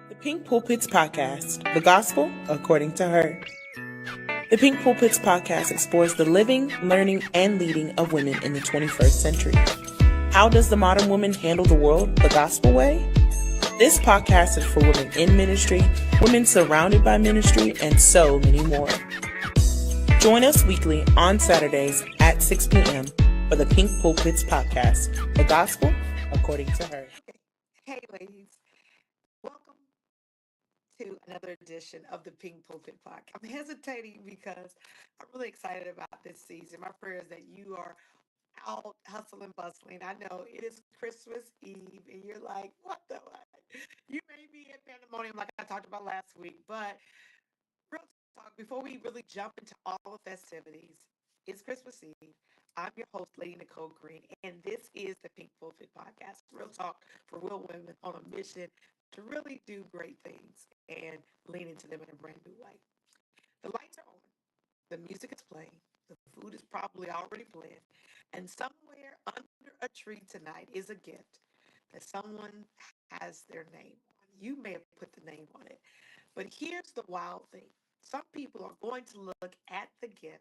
The Pink Pulpits Podcast, the gospel according to her. The Pink Pulpits Podcast explores the living, learning, and leading of women in the 21st century. How does the modern woman handle the world the gospel way? This podcast is for women in ministry, women surrounded by ministry, and so many more. Join us weekly on Saturdays at 6 p.m. for the Pink Pulpits Podcast, the gospel according to her. Hey, ladies. Welcome to another edition of the Pink Pulpit Podcast. I'm hesitating because I'm really excited about this season. My prayer is that you are out hustling, bustling. I know it is Christmas Eve, and you're like, what the what? You may be in pandemonium like I talked about last week, but real talk, before we really jump into all the festivities, it's Christmas Eve. I'm your host, Lady Nicole Green, and this is the Pink Pulpit Podcast. Real talk for real women on a mission to really do great things and lean into them in a brand new way. The lights are on, the music is playing, the food is probably already planned, and somewhere under a tree tonight is a gift that someone has their name on. You may have put the name on it, but here's the wild thing. Some people are going to look at the gift,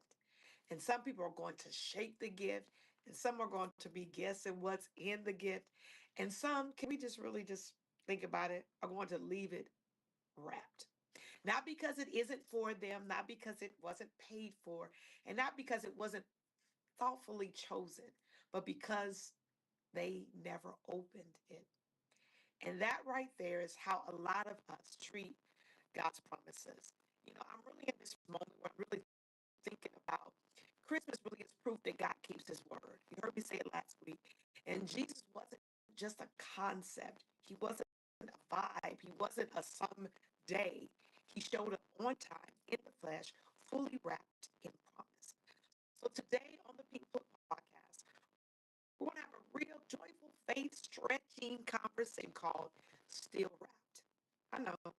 and some people are going to shake the gift, and some are going to be guessing what's in the gift, and some, can we just really just think about it, are going to leave it wrapped. Not because it isn't for them, not because it wasn't paid for, and not because it wasn't thoughtfully chosen, but because they never opened it. And that right there is how a lot of us treat God's promises. I'm really in this moment where I'm really thinking about Christmas really is proof that God keeps his word. You heard me say it last week. And Jesus wasn't just a concept. He wasn't a vibe. He wasn't a someday. He showed up on time in the flesh, fully wrapped in promise. So today on the Pink Book Podcast, we're going to have a real joyful, faith-stretching conversation called Still Wrapped. I know.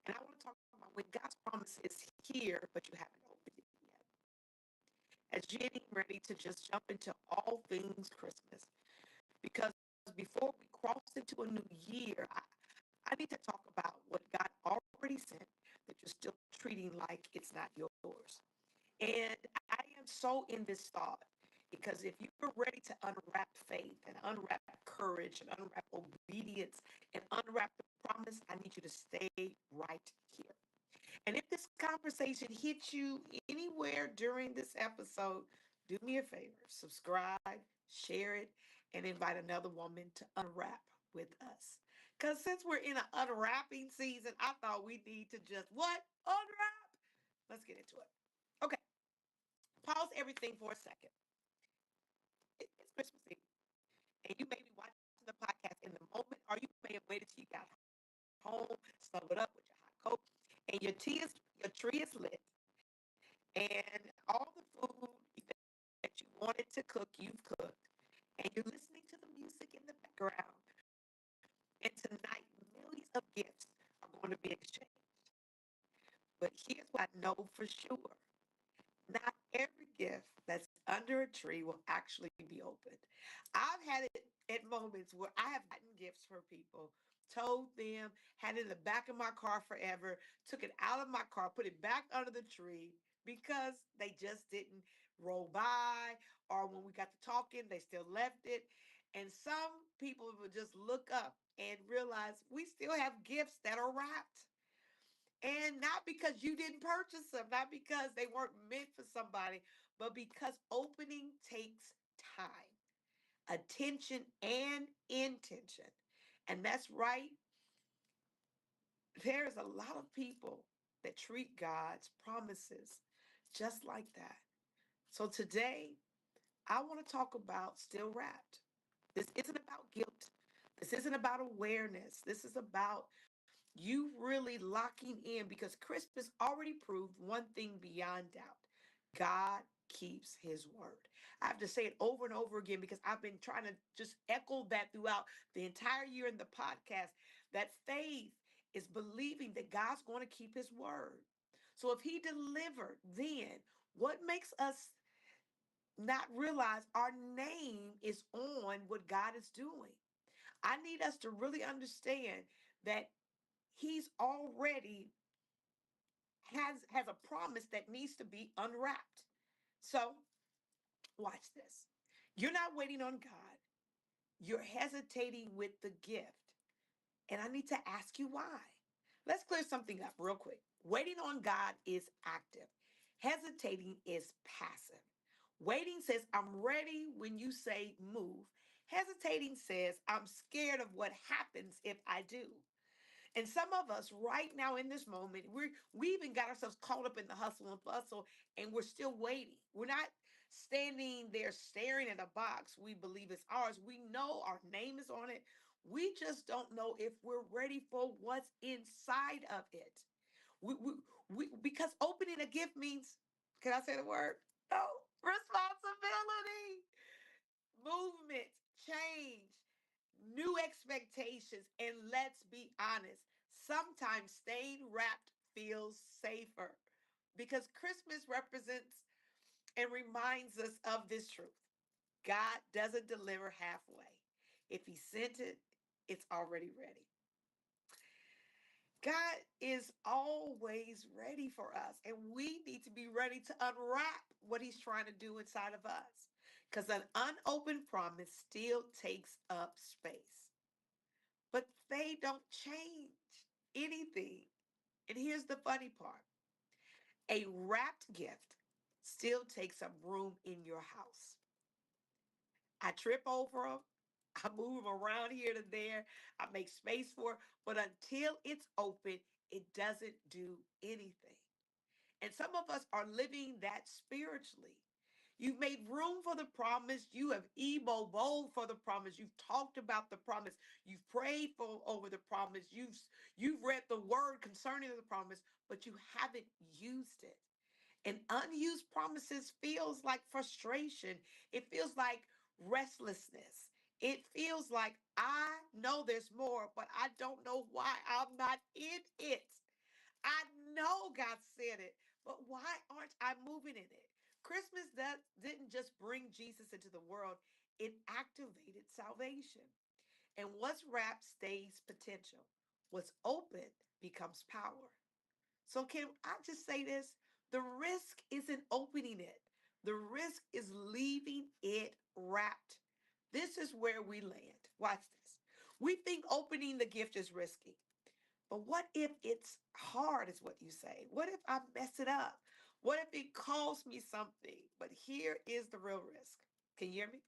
And I want to talk about when God's promise is here, but you haven't opened it yet. As you're getting ready to just jump into all things Christmas, because before we cross into a new year, I need to talk about what God already sent that you're still treating like it's not yours. And I am so in this thought because if you're ready to unwrap faith and unwrap courage and unwrap obedience and unwrap the promise, I need you to stay right here. And if this conversation hits you anywhere during this episode, do me a favor, subscribe, share it, and invite another woman to unwrap with us. Because since we're in an unwrapping season, I thought we need to just what? Unwrap. Let's get into it. Okay, pause everything for a second. It's Christmas Eve, and you may be watching the podcast in the moment, or you may have waited till you got home, snuggled up with your hot coat, and your tree is lit, and all the food that you wanted to cook, you've cooked, and you're listening to the music in the background. And tonight, millions of gifts are going to be exchanged. But here's what I know for sure. Not every gift that's under a tree will actually be opened. I've had it at moments where I have gotten gifts for people, told them, had it in the back of my car forever, took it out of my car, put it back under the tree because they just didn't roll by, or when we got to talking, they still left it. And some people will just look up and realize we still have gifts that are wrapped. And not because you didn't purchase them, not because they weren't meant for somebody, but because opening takes time, attention, and intention. And that's right, there's a lot of people that treat God's promises just like that. So today, I want to talk about still wrapped. This isn't about guilt. This isn't about awareness. This is about you really locking in because Christmas already proved one thing beyond doubt. God keeps his word. I have to say it over and over again because I've been trying to just echo that throughout the entire year in the podcast that faith is believing that God's going to keep his word. So if he delivered, then what makes us not realize our name is on what God is doing? I need us to really understand that He's already has a promise that needs to be unwrapped. So watch this. You're not waiting on God. You're hesitating with the gift. And I need to ask you why. Let's clear something up real quick. Waiting on God is active. Hesitating is passive. Waiting says, I'm ready when you say move. Hesitating says, I'm scared of what happens if I do. And some of us right now in this moment, we even got ourselves caught up in the hustle and bustle, and we're still waiting. We're not standing there staring at a box we believe is ours. We know our name is on it. We just don't know if we're ready for what's inside of it. We, because opening a gift means, can I say the word? No, responsibility, movement, change, new expectations. And let's be honest, sometimes staying wrapped feels safer because Christmas represents and reminds us of this truth. God doesn't deliver halfway. If he sent it, it's already ready. God is always ready for us, and we need to be ready to unwrap what he's trying to do inside of us. Because an unopened promise still takes up space, but they don't change anything. And here's the funny part: a wrapped gift still takes up room in your house. I trip over them. I move them around here to there. I make space for it. But until it's open, it doesn't do anything. And some of us are living that spiritually. You've made room for the promise. You have emo bowled for the promise. You've talked about the promise. You've prayed for over the promise. You've read the word concerning the promise, but you haven't used it. And unused promises feels like frustration. It feels like restlessness. It feels like I know there's more, but I don't know why I'm not in it. I know God said it, but why aren't I moving in it? Christmas that didn't just bring Jesus into the world, it activated salvation. And what's wrapped stays potential. What's open becomes power. So, can I just say this? The risk isn't opening it, the risk is leaving it wrapped. This is where we land. Watch this. We think opening the gift is risky. But what if it's hard, is what you say? What if I mess it up? What if it costs me something? But here is the real risk. Can you hear me?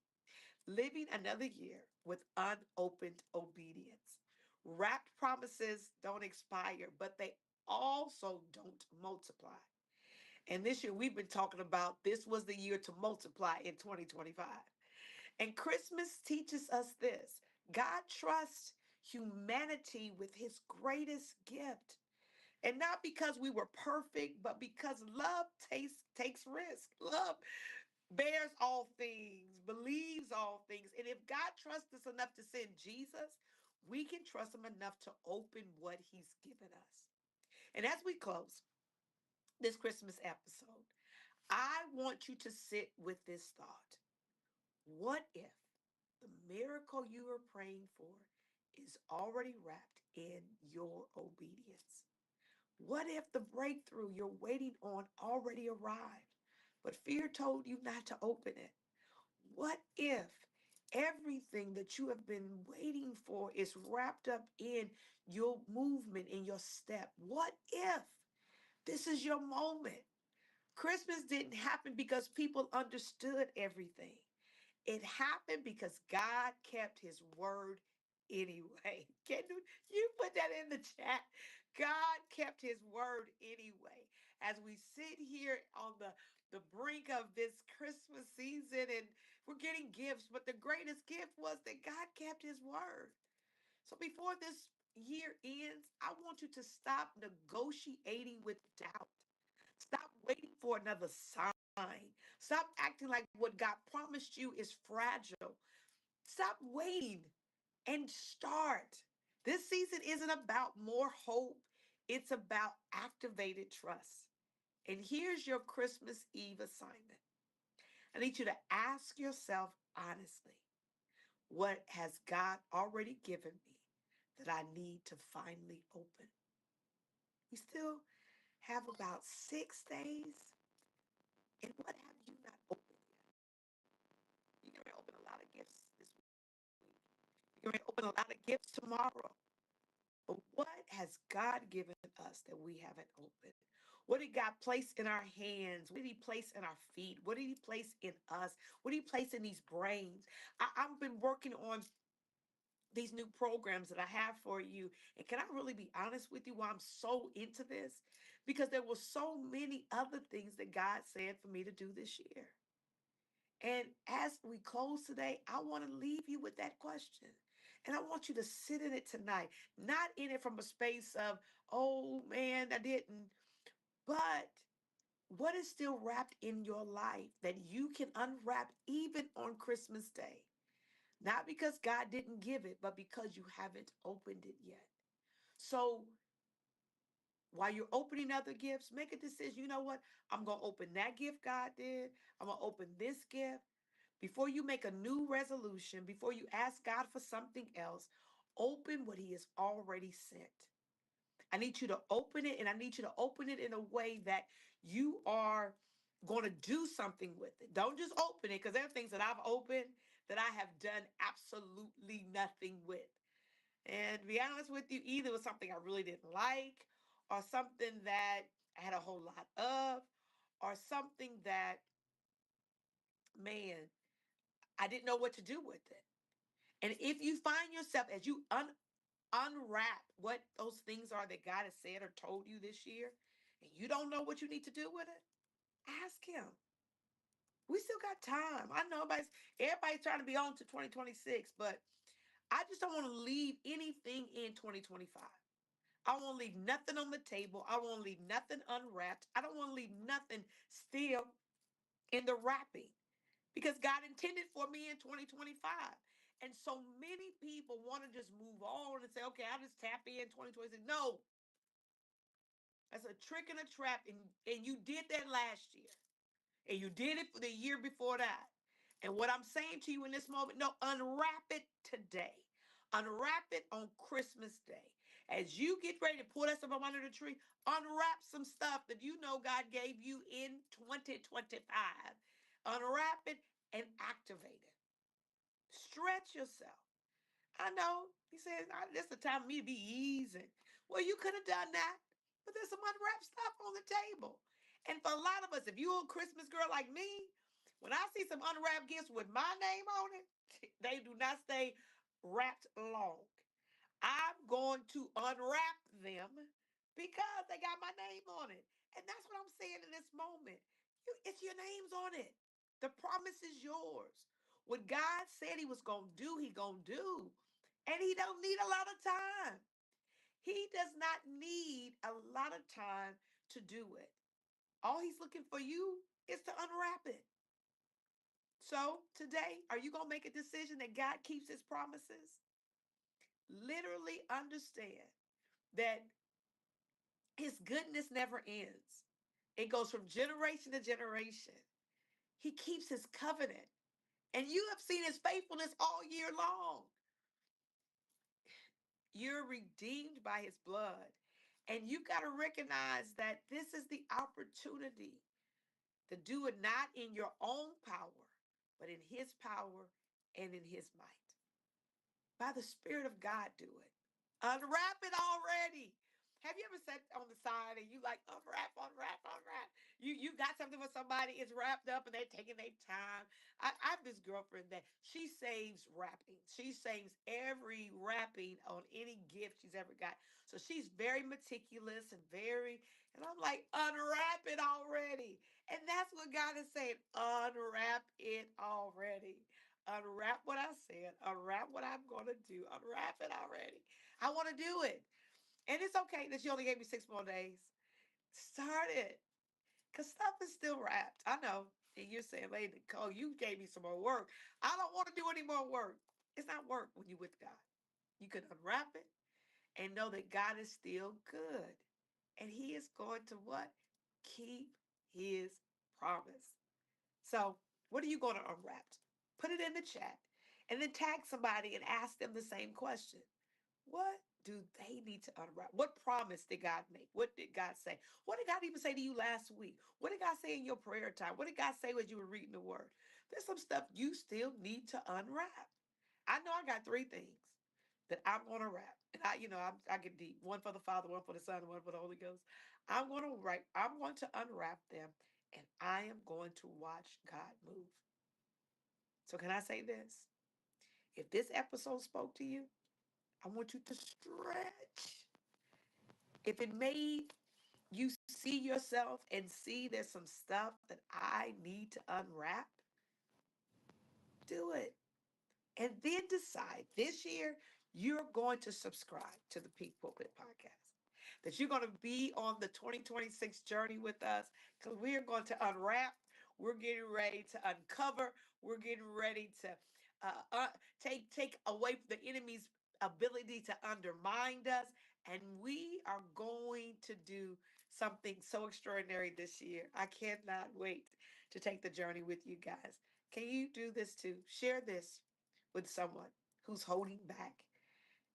Living another year with unopened obedience. Wrapped promises don't expire, but they also don't multiply. And this year we've been talking about this was the year to multiply in 2025. And Christmas teaches us this: God trusts humanity with his greatest gift. And not because we were perfect, but because love takes risk. Love bears all things, believes all things. And if God trusts us enough to send Jesus, we can trust him enough to open what he's given us. And as we close this Christmas episode, I want you to sit with this thought. What if the miracle you are praying for is already wrapped in your obedience? What if the breakthrough you're waiting on already arrived, but fear told you not to open it? What if everything that you have been waiting for is wrapped up in your movement, in your step? What if this is your moment? Christmas didn't happen because people understood everything. It happened because God kept his word anyway. Can you put that in the chat? God kept his word anyway. As we sit here on the brink of this Christmas season and we're getting gifts, but the greatest gift was that God kept his word. So before this year ends, I want you to stop negotiating with doubt. Stop waiting for another sign. Stop acting like what God promised you is fragile. Stop waiting and start. This season isn't about more hope, it's about activated trust. And here's your Christmas Eve assignment. I need you to ask yourself honestly, what has God already given me that I need to finally open? We still have about 6 days. And what have you not opened yet? You're going to open a lot of gifts this week. You're going to open a lot of gifts tomorrow. But what has God given us that we haven't opened? What did God place in our hands? What did He place in our feet? What did He place in us? What did He place in these brains? I've been working on these new programs that I have for you. And can I really be honest with you why I'm so into this? Because there were so many other things that God said for me to do this year. And as we close today, I want to leave you with that question. And I want you to sit in it tonight, not in it from a space of, oh man, I didn't. But what is still wrapped in your life that you can unwrap even on Christmas Day? Not because God didn't give it, but because you haven't opened it yet. So while you're opening other gifts, make a decision. You know what? I'm going to open that gift God did. I'm going to open this gift. Before you make a new resolution, before you ask God for something else, open what He has already sent. I need you to open it, and I need you to open it in a way that you are going to do something with it. Don't just open it, because there are things that I've opened that I have done absolutely nothing with. And to be honest with you, either it was something I really didn't like, or something that I had a whole lot of, or something that, man, I didn't know what to do with it. And if you find yourself as you unwrap what those things are that God has said or told you this year, and you don't know what you need to do with it, ask Him. We still got time. I know everybody's trying to be on to 2026, but I just don't want to leave anything in 2025. I won't leave nothing on the table. I won't leave nothing unwrapped. I don't want to leave nothing still in the wrapping, because God intended for me in 2025. And so many people want to just move on and say, okay, I'll just tap in 2026. No, that's a trick and a trap. And you did that last year. And you did it for the year before that. And what I'm saying to you in this moment, no, unwrap it today. Unwrap it on Christmas Day. As you get ready to pull that stuff up under the tree, unwrap some stuff that you know God gave you in 2025. Unwrap it and activate it. Stretch yourself. I know. He says, this is the time for me to be easy. Well, you could have done that, but there's some unwrapped stuff on the table. And for a lot of us, if you're a Christmas girl like me, when I see some unwrapped gifts with my name on it, they do not stay wrapped long. I'm going to unwrap them because they got my name on it. And that's what I'm saying in this moment. It's your name's on it. The promise is yours. What God said He was going to do, He going to do. And He don't need a lot of time. He does not need a lot of time to do it. All He's looking for you is to unwrap it. So today, are you going to make a decision that God keeps His promises? Literally understand that His goodness never ends. It goes from generation to generation. He keeps His covenant. And you have seen His faithfulness all year long. You're redeemed by His blood. And you got to recognize that this is the opportunity to do it not in your own power, but in His power and in His might. By the Spirit of God, do it. Unwrap it already. Have you ever sat on the side and you like unwrap? You got something for somebody, it's wrapped up and they're taking their time. I have this girlfriend that she saves wrapping. She saves every wrapping on any gift she's ever got. So she's very meticulous and I'm like, unwrap it already. And that's what God is saying. Unwrap it already. Unwrap what I said. Unwrap what I'm going to do. Unwrap it already. I want to do it. And it's okay that you only gave me 6 more days. Start it. Because stuff is still wrapped. I know. And you're saying, Lady Nicole, you gave me some more work. I don't want to do any more work. It's not work when you're with God. You can unwrap it and know that God is still good. And He is going to what? Keep His promise. So what are you going to unwrap? Put it in the chat. And then tag somebody and ask them the same question. What do they need to unwrap? What promise did God make? What did God say? What did God even say to you last week? What did God say in your prayer time? What did God say as you were reading the word? There's some stuff you still need to unwrap. I know I got three things that I'm going to wrap. And I get deep. One for the Father, one for the Son, one for the Holy Ghost. I'm going to unwrap them, and I am going to watch God move. So can I say this? If this episode spoke to you, I want you to stretch. If it made you see yourself and see there's some stuff that I need to unwrap, do it. And then decide this year you're going to subscribe to the Pink Pulpit Podcast. That you're going to be on the 2026 journey with us because we're going to unwrap. We're getting ready to uncover. We're getting ready to take away the enemy's ability to undermine us. And we are going to do something so extraordinary this year. I cannot wait to take the journey with you guys. Can you do this too? Share this with someone who's holding back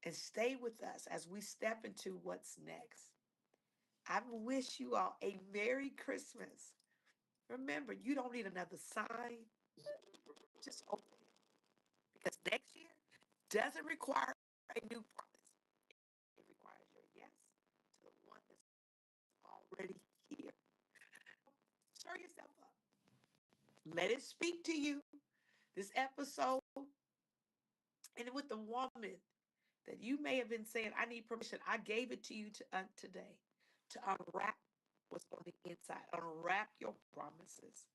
and stay with us as we step into what's next. I wish you all a Merry Christmas. Remember, you don't need another sign. Just open it. Because next year doesn't require a new promise. It requires your yes to the one that's already here. Stir yourself up. Let it speak to you. This episode, and with the woman that you may have been saying, I need permission. I gave it to you today to unwrap what's on the inside, unwrap your promises.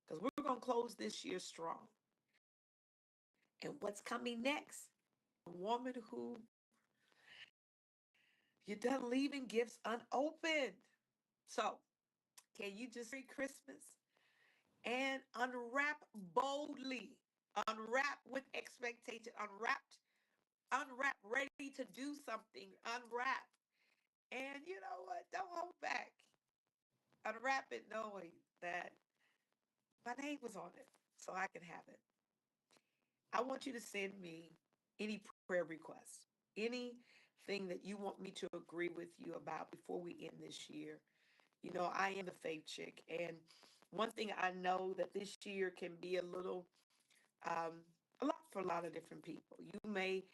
Because we're going to close this year strong. And what's coming next? A woman who you're done leaving gifts unopened. So, can you just say Christmas and unwrap boldly? Unwrap with expectation. Unwrap, ready to do something. Unwrap. And you know what? Don't hold back. Unwrap it knowing that my name was on it so I can have it. I want you to send me any prayer requests, anything that you want me to agree with you about before we end this year. You know, I am the faith chick. And one thing I know that this year can be um, a lot for a lot of different people. You may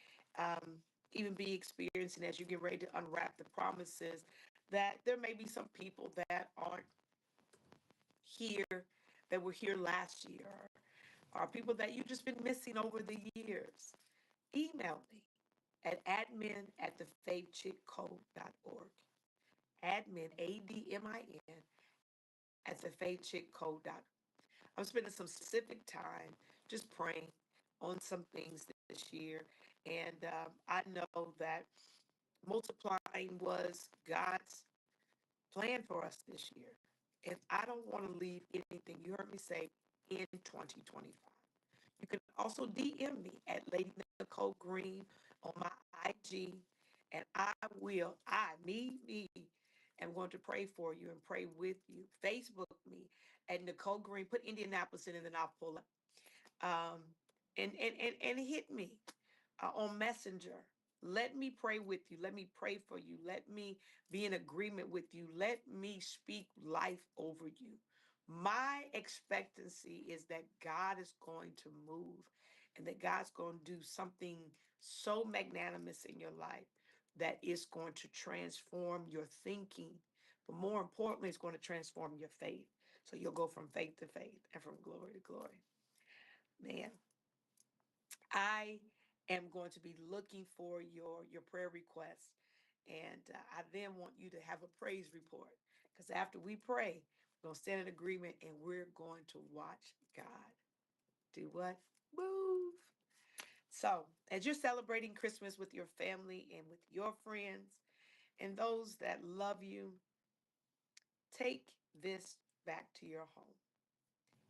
even be experiencing as you get ready to unwrap the promises that there may be some people that aren't here that were here last year or people that you've just been missing over the years. Email me at admin@thefaithchickcode.org. Admin, ADMIN, at thefaithchickcode.org. I'm spending some specific time just praying on some things this year. And I know that multiplying was God's plan for us this year. And I don't want to leave anything, you heard me say, in 2025. You can also DM me at Lady Nicole Green on my IG, and me, am going to pray for you and pray with you. Facebook me at Nicole Green. Put Indianapolis in, and then I'll pull up. Um, and hit me on Messenger. Let me pray with you. Let me pray for you. Let me be in agreement with you. Let me speak life over you. My expectancy is that God is going to move and that God's going to do something so magnanimous in your life that is going to transform your thinking. But more importantly, it's going to transform your faith. So you'll go from faith to faith and from glory to glory. Man, I am going to be looking for your prayer requests. And I then want you to have a praise report. Because after we pray, we're going to stand in agreement and we're going to watch God do what? Move. So, as you're celebrating Christmas with your family and with your friends and those that love you, take this back to your home.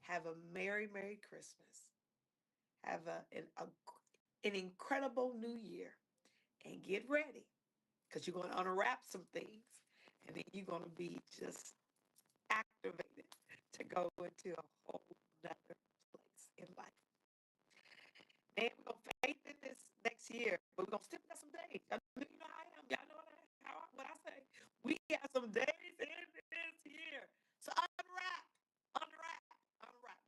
Have a Merry, Merry Christmas. Have an incredible new year. And get ready because you're going to unwrap some things and then you're going to be just activated to go into a whole nother place in life. Man, we're going to faith in this next year, but we're going to still got some days. You know how I Y'all know what I say. We have some days in this year. So unwrap.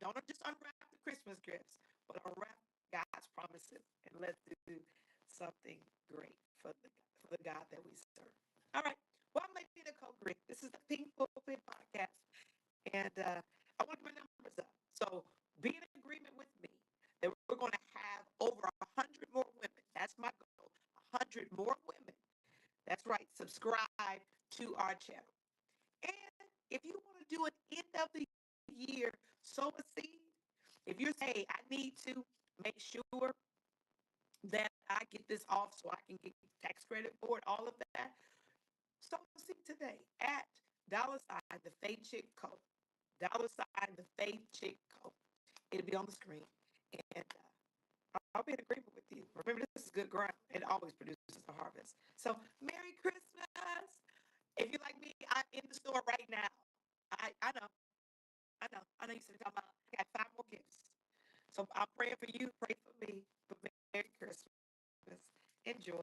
Don't just unwrap the Christmas gifts, but unwrap God's promises and let's do something great for the God that we serve. All right. Well, I'm Lady Nicole Green. This is the Pink Pulpit Podcast. And I want to put my numbers up. So be in agreement with me that we're going to have over 100 more women. That's my goal. 100 more women. That's right. Subscribe to our channel. And if you want to do an end of the year sow a seed, if you're saying, I need to make sure that I get this off so I can get tax credit for it, all of that, sow a seed today at $ the Faith Chick Code. $ the Faith Chick Code. It'll be on the screen. And I'll be in agreement with you. Remember, this is good ground. It always produces a harvest. So, Merry Christmas. If you're like me, I'm in the store right now. I know. I know you said talking about I got 5 more gifts. So I'm praying for you, pray for me. But Merry Christmas. Enjoy.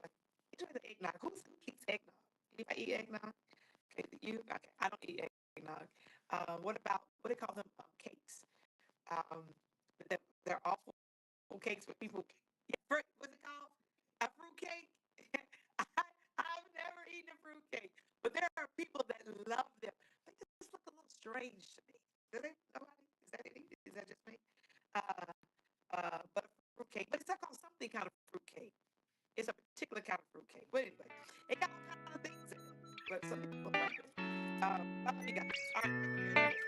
Enjoy the eggnog. Who eats eggnog? Anybody eat eggnog? Okay, you? Okay, I don't eat eggnog. What do they call them? Cakes. Um, they're awful cakes with people. Yeah, what's it called? A fruit cake? I've never eaten a fruit cake, but there are people that love them. They just look a little strange to me. Do they? Nobody? Is that just me? Uh, but a fruit cake. But it's not called something kind of fruit cake. It's a particular kind of fruit cake. But anyway, it got all kinds of things in it. But some people like it. I love you guys. All right.